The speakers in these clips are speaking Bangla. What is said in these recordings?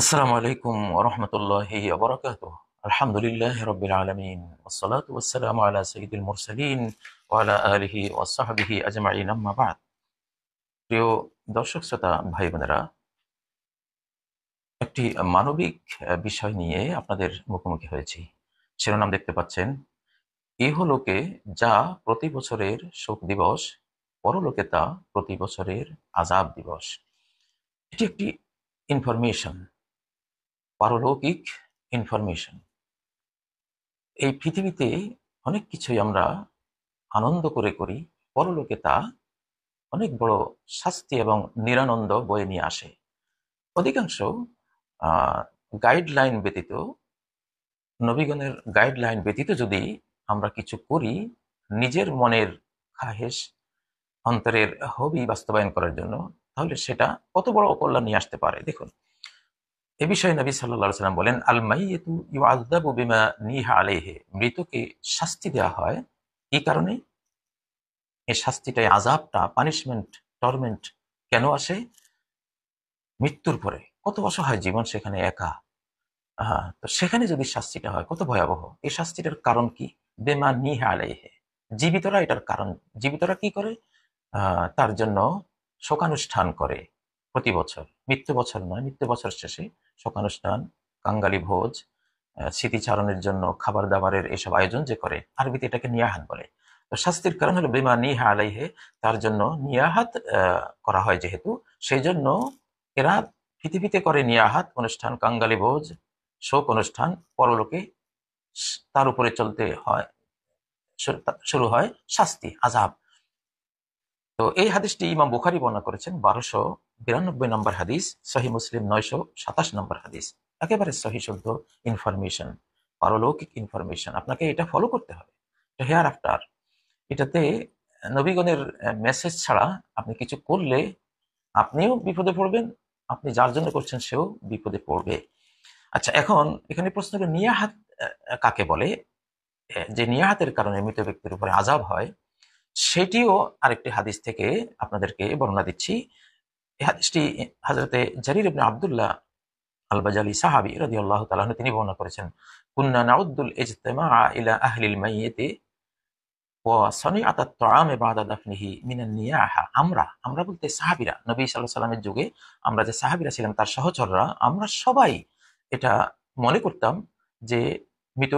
আসসালামু আলাইকুম ওয়া রাহমাতুল্লাহি ওয়া বারাকাতুহু। আলহামদুলিল্লাহি রাব্বিল আলামিন ওয়াস সালাতু ওয়াস সালামু আলা সাইয়্যিদিল মুরসালিন ওয়া আলা আলিহি ওয়া সাহবিহি আজমাইন, আম্মা বা'দ। প্রিয় দর্শক শ্রোতা ভাই বোনেরা, একটি মানবিক বিষয় নিয়ে আপনাদের মুখোমুখি হয়েছি। শিরোনাম দেখতে পাচ্ছেন, ইহলোকে যা প্রতি বছরের শোক দিবস, পরলোকে তা প্রতি বছরের আযাব দিবস। এটি একটি ইনফরমেশন, পারলৌকিক ইনফরমেশন। এই পৃথিবীতে অনেক কিছুই আমরা আনন্দ করে করি, পরলোকে তা অনেক বড় শাস্তি এবং নিরানন্দ বয়ে নিয়ে আসে। অধিকাংশ গাইডলাইন ব্যতীত, নবীগণের গাইডলাইন ব্যতীত যদি আমরা কিছু করি নিজের মনের খাহেশ, অন্তরের হবি বাস্তবায়ন করার জন্য, তাহলে সেটা কত বড় অকল্যাণ নিয়ে আসতে পারে। দেখুন, এ বিষয়ে নবী সাল্লাল্লাহু আলাইহি ওয়াসাল্লাম বলেন, আল মাইয়িতু ইউআযাবু বিমা নিহা আলাইহি। মৃতকে শাস্তি দেওয়া হয় এই কারণে, এই শাস্তিটা, এই আযাবটা, পানিশমেন্ট, টর্মেন্ট কেন আসে? মৃত্যুর পরে কত অসহায় জীবন, সেখানে একা। তো সেখানে যদি শাস্তিটা হয় কত ভয়াবহ। এই শাস্তিটার কারণ কি? বেমা নিহা আলাইহি। জীবিতরা এটার কারণ, জীবিতরা কি করে? তার জন্য শোকানুষ্ঠান করে প্রতি বছর। মৃত্যু বছর নয়, মৃত্যু বছর শেষে শোকানুষ্ঠান, কাঙ্গালি ভোজ, স্মৃতিচারণের জন্য খাবার দাবারের এসব আয়োজন যে করে, আরবিতে এটাকে নিয়াহাত বলে। তো শাস্তির কারণ হলো বেমা নিহা আলাইহে, তার জন্য নিয়াহাত করা হয় যেহেতু, সেই জন্য এরা পৃথিবীতে করে নিয়াহাত অনুষ্ঠান, কাঙ্গালি ভোজ, শোক অনুষ্ঠান, পরলোকে তার উপরে চলতে হয়, শুরু হয় শাস্তি, আযাব। তো এই হাদিসটি ইমাম বুখারী বর্ণনা করেছেন 1292 নম্বর হাদিস, সহিহ মুসলিম 927 নম্বর হাদিস। একেবারে সহিহ শুদ্ধ ইনফরমেশন, পারলৌকিক ইনফরমেশন। আপনাকে এটা ফলো করতে হবে, হেয়ার আফটার। এটাতে নবীগণের মেসেজ ছাড়া আপনি কিছু করলে আপনিও বিপদে পড়বেন, আপনি যার জন্য করছেন সেও বিপদে পড়বে। আচ্ছা, এখন এখানে প্রশ্ন হলো, নিয়াহাত কাকে বলে? যে নিয়াহাতের কারণে মৃত ব্যক্তির উপরে আযাব হয়, সেটিও আরেকটি হাদিস থেকে আপনাদেরকে বর্ণনা দিচ্ছি। এই হাদিসটি হযরতে জারীর ইবনে আব্দুল্লাহ আল বাজালি সাহাবী রাদিয়াল্লাহু তাআলা আনহু তিনি বর্ণনা করেছেন, কুন্না নাউদ্দুল ইজতিমাআ ইলা আহলিল মাইয়িতি ওয়া সানিআত আত-তাআমি বা'দা দাফনিহি মিনান নিয়াহা। আমরা বলতে সাহাবীরা, নবী সাল্লাল্লাহু আলাইহি ওয়াসাল্লামের যুগে আমরা যে সাহাবীরা ছিলাম, তার সহচররা, আমরা সবাই এটা মনে করতাম যে মৃত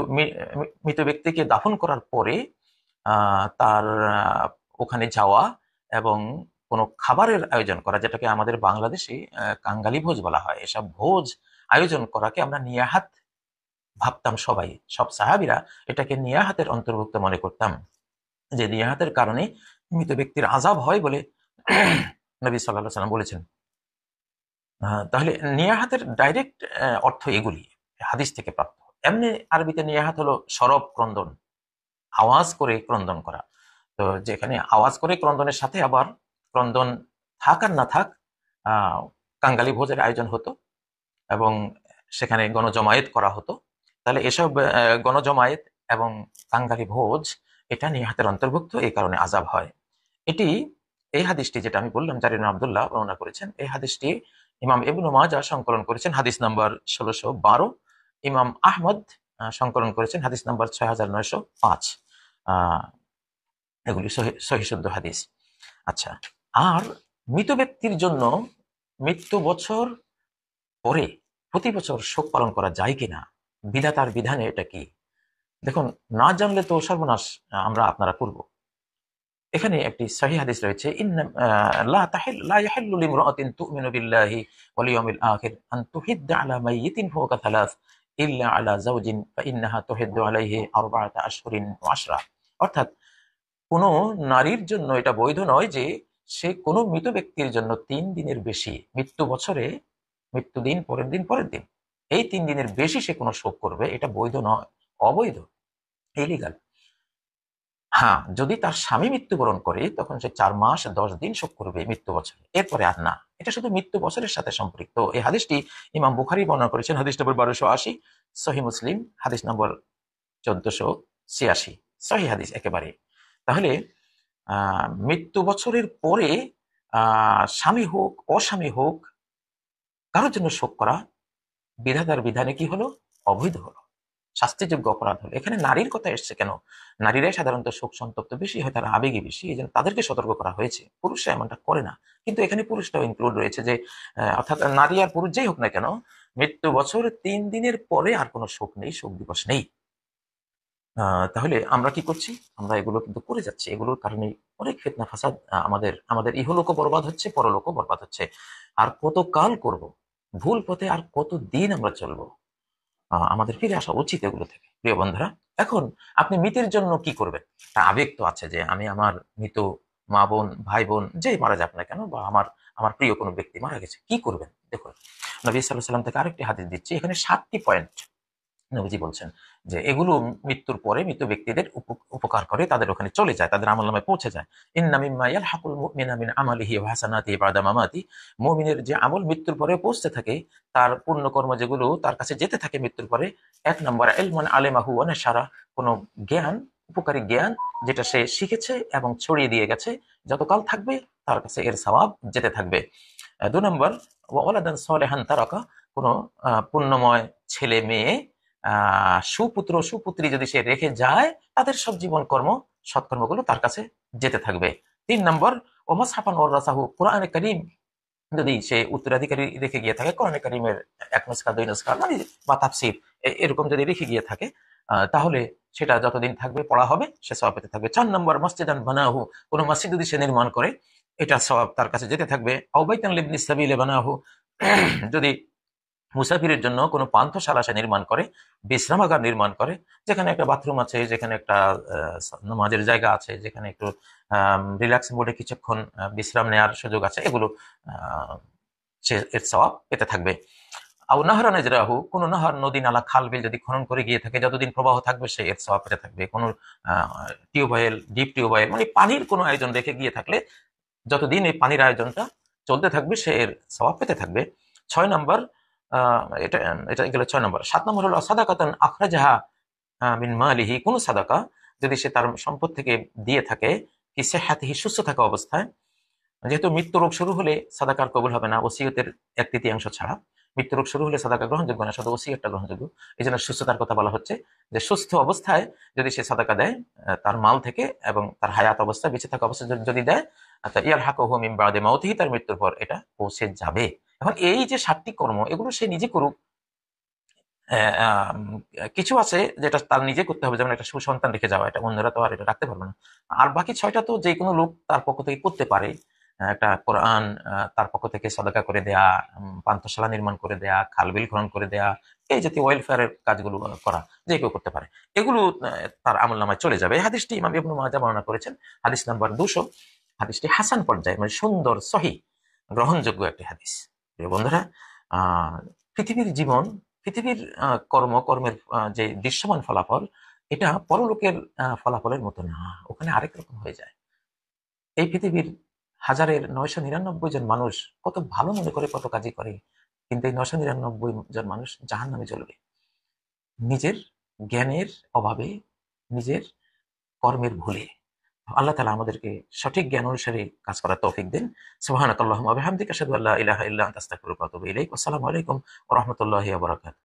মৃত ব্যক্তিকে দাফন করার পরে তার ওখানে যাওয়া এবং কোনো খাবারের আয়োজন করা, যেটাকে আমাদের বাংলাদেশে কাঙ্গালি ভোজ বলা হয়। এসব ভোজ আয়োজন করাকে আমরা নিয়াহাত ভাবতাম সবাই। সব সাহাবীরা এটাকে নিয়াহাতের অন্তর্ভুক্ত মনে করতাম, যে নিয়াহাতের কারণে মৃত ব্যক্তির আযাব হয় বলে নবী সাল্লাল্লাহু আলাইহি ওয়াসাল্লাম বলেছেন। তাহলে নিয়াহাতের ডাইরেক্ট অর্থ এগুলি, হাদিস থেকে প্রাপ্ত। এমনি আরবিতে নিয়াহাত হলো সরব ক্রন্দন, আওয়াজ করে ক্রন্দন করা। তো যেখানে আওয়াজ করে ক্রন্দনের সাথে আবার ক্রন্দন থাক আর না থাক, আহ কাঙ্গালি ভোজের আয়োজন হতো এবং সেখানে গণজমায়েত করা হতো। তাহলে এসব গণজমায়েত এবং কাঙ্গালি ভোজ এটা নিহাতের অন্তর্ভুক্ত, এই কারণে আযাব হয়। এটি, এই হাদিসটি যেটা আমি বললাম, জারির ইবনে আব্দুল্লাহ বর্ণনা করেছেন, এই হাদিসটি ইমাম ইবনে মাজাহ সংকলন করেছেন হাদিস নাম্বার 1612, ইমাম আহমদ সংকলন করেছেন হাদিস নাম্বার 6905। আহ এগুলি সহিহ শুদ্ধ হাদিস। আচ্ছা, আর মৃত ব্যক্তির জন্য মৃত্যু বছর পরে প্রতি বছর শোক পালন করা যায় কিনা, বিধাতার বিধানে এটা কি? দেখুন, না জানলে তো সর্বনাশ আমরা আপনারা করব। এখানে একটি সহিহ হাদিস রয়েছে, ইন্না লা ইয়াহিল্লু লিমরাআতিন তু'মিনু বিল্লাহি ওয়াল ইয়াউমিল আখির আন তুহিদ্দা আলা মাইয়িতিন ফাওকা থালাস ইল্লা আলা যাওজিন ফাইন্নাহা তুহিদ্দু আলাইহি আরবাআতা আশহুরিন ওয়া আশরা। অর্থাৎ, কোন নারীর জন্য এটা বৈধ নয় যে সে কোনো মৃত ব্যক্তির জন্য ৩ দিনের বেশি, মৃত্যু বছরে মৃত্যুদিন, পরের দিন, পরের দিন, এই ৩ দিনের বেশি সে কোনো শোক করবে, এটা বৈধ নয়, অবৈধ, ইলিগাল। হ্যাঁ, যদি তার স্বামী মৃত্যুবরণ করে তখন সে ৪ মাস ১০ দিন শোক করবে মৃত্যু বছরে, এরপরে আর না। এটা শুধু মৃত্যু বছরের সাথে সম্পৃক্ত। এই হাদিসটি ইমাম বুখারী বর্ণনা করেছেন হাদিস নম্বর ১২৮০, সহিহ মুসলিম হাদিস নম্বর ১৪৮৬, সহিহ হাদিস একেবারে। তাহলে মৃত্যু বছরের পরে স্বামী হোক অস্বামী হোক, কারোর জন্য শোক করা বিধাতার বিধানে কি হলো? অবৈধ হলো, শাস্তিযোগ্য অপরাধ হলো। এখানে নারীর কথা এসছে কেন? নারীরাই সাধারণত শোক সন্তপ্ত বেশি হয়, তারা আবেগী বেশি, এই জন্য তাদেরকে সতর্ক করা হয়েছে। পুরুষরা এমনটা করে না, কিন্তু এখানে পুরুষটাও ইনক্লুড রয়েছে, যে অর্থাৎ নারী আর পুরুষ যেই হোক না কেন, মৃত্যু বছর 3 দিনের পরে আর কোনো শোক নেই, শোক দিবস নেই। তাহলে আমরা কি করছি? আমরা এগুলো কিন্তু করে যাচ্ছি। এগুলোর কারণে অনেক ফিতনা ফাসাদ, আমাদের আমাদের ইহলোকও বরবাদ হচ্ছে, পরলোকও বরবাদ হচ্ছে। আর কত কাল করব? ভুল পথে আর কতদিন আমরা চলবো? আমাদের ফিরে আসা উচিত এগুলো থেকে, প্রিয় বন্ধুরা। এখন আপনি মৃতের জন্য কি করবেন? একটা আবেগ তো আছে যে আমি আমার মৃত মা বোন, ভাই বোন যেই মারা যাক না কেন, বা আমার আমার প্রিয় কোনো ব্যক্তি মারা গেছে, কি করবেন? দেখুন, নবী সাল্লাল্লাহু আলাইহি ওয়াসাল্লাম থেকে আরেকটি হাদিস দিচ্ছি, এখানে 7টি পয়েন্ট নবীজি বলছেন যে এগুলো মৃত্যুর পরে মৃত ব্যক্তিদের উপকার করে, তাদের ওখানে চলে যায়, তাদের আমলনামায় পৌঁছে যায়। ইন্না মিম্মা ইয়ালহাকুল মুমিনা মিন আমালিহি ওয়া হাসানাতিহি বাদা মামাতি, মুমিনের যে আমল মৃত্যুর পরে পৌঁছতে থাকে, তার পুণ্যকর্ম যেগুলো তার কাছে যেতে থাকে মৃত্যুর পরে, 1 নম্বর ইলমান আলিমাহু ওয়া নাশারা, কোনো জ্ঞান, উপকারী জ্ঞান যেটা সে শিখেছে এবং ছড়িয়ে দিয়ে গেছে, যতকাল থাকবে তার কাছে এর সওয়াব যেতে থাকবে। 2 নম্বর ওয়া ওয়ালাদান সালিহান তারাকা, কোনো পুণ্যময় ছেলে মেয়ে, সুপুত্র সুপুত্রী যদি সে রেখে যায়, তাদের সব জীবন কর্ম, সৎকর্মগুলো তার কাছে যেতে থাকবে। 3 নম্বর ও মাসহাফান ওয়ারাসাহু, কোরআনে কারীম যদি সে উত্তরাধিকারী রেখে গিয়ে থাকে, কোরআনে কারীমের 1 নুসখা 2 নুসখা মানে বা তাফসীর এরকম যদি রেখে গিয়ে থাকে, তাহলে সেটা যতদিন থাকবে পড়া হবে, সে সওয়াব পেতে থাকবে। 4 নম্বর মসজিদান বানাহু, কোনো মসজিদ যদি সে নির্মাণ করে, এটা সওয়াব তার কাছে যেতে থাকবে। আও বাইতান লিবনিস সাবিলি বানাহু, যদি মুসাফিরের জন্য কোনো পান্থশালা সে নির্মাণ করে, বিশ্রামাগার নির্মাণ করে, যেখানে একটা বাথরুম আছে, যেখানে একটা নামাজের জায়গা আছে, যেখানে একটু রিল্যাক্স মোডে কিছুক্ষণ বিশ্রাম নেওয়ার সুযোগ আছে, এগুলো সে এর সওয়াব পেতে থাকবে। আও নাহরা নাজরাহু, কোনো নাহার, নদী নালা খাল বিল যদি খনন করে গিয়ে থাকে, যতদিন প্রবাহ থাকবে সে এর সওয়াব পেতে থাকবে। কোনো টিউবওয়েল, ডিপ টিউবওয়েল মানে পানির কোনো আয়োজন রেখে গিয়ে থাকলে, যতদিন এই পানির আয়োজনটা চলতে থাকবে সে এর সওয়াব পেতে থাকবে। 6 নম্বর, এটা এটা গেল 6 নম্বর। 7 নম্বর হলো সাদাকাতান আখরাজাহা মিন মালিহি, কোন সাদাকা যদি সে তার সম্পদ থেকে দিয়ে থাকে, কি সেহাতিহি, সুস্থ থাকা অবস্থায়, যেহেতু মৃত্যু রোগ শুরু হলে সাদাকার কবুল হবে না, ওসিয়তের 1/3 ছাড়া। মৃত্যু রোগ শুরু হলে সাদাকা গ্রহণযোগ্য না, শুধু ওসিয়তটা গ্রহণযোগ্য। এই জন্য সুস্থতার কথা বলা হচ্ছে, যে সুস্থ অবস্থায় যদি সে সাদাকা দেয় তার মাল থেকে, এবং তার হায়াত অবস্থায়, বেঁচে থাকা অবস্থায় যদি দেয়, ইয়ালহাকুহু মিন বাদি মাউতিহি, তার মৃত্যুর পর এটা পৌঁছে যাবে। এখন এই যে 7টি কর্ম, এগুলো সে নিজে করুক। কিছু আছে যেটা তার নিজে করতে হবে, যেমন একটা সুসন্তান রেখে যাওয়া, এটা অন্যরা তো আর এটা রাখতে পারবে না। আর বাকি 6টা তো যে কোনো লোক তার পক্ষ থেকে করতে পারে। একটা কোরআন তার পক্ষ থেকে সদকা করে দেয়া, পান্থশালা নির্মাণ করে দেয়া, খালবিল খনন করে দেয়া, এই জাতীয় ওয়েলফেয়ারের কাজগুলো করা যে কেউ করতে পারে। এগুলো তার আমলনামায় চলে যাবে। এই হাদিসটি ইমাম ইবনে মাজাহ বর্ণনা করেছেন, হাদিস নাম্বার 200। হাদিসটি হাসান পর্যায়ে, মানে সুন্দর, সহিহ, গ্রহণযোগ্য একটি হাদিস। প্রিয় বন্ধুরা, আহ পৃথিবীর জীবন, পৃথিবীর কর্মের যে দৃশ্যমান ফলাফল, এটা পরলোকের ফলাফলের মতো না, ওখানে আরেক রকম হয়ে যায়। এই পৃথিবীর 1000-999 জন মানুষ কত ভালো মনে করে কত কাজই করে, কিন্তু এই 999 জন মানুষ জাহান্নামে জ্বলবে, নিজের জ্ঞানের অভাবে, নিজের কর্মের ভুলে। আল্লাহ তাআলা আমাদেরকে সঠিক জ্ঞান অনুসারে কাজ করার তৌফিক দিন। সুবহানাকাল্লাহুম্মা ওয়া বিহামদিকা আশহাদু আল্লা ইলাহা ইল্লা আনতা আস্তাগফিরুকা ওয়া আতুবু ইলাইক। আসসালামু আলাইকুম ওয়া রাহমাতুল্লাহি ওয়া বারাকাতুহু।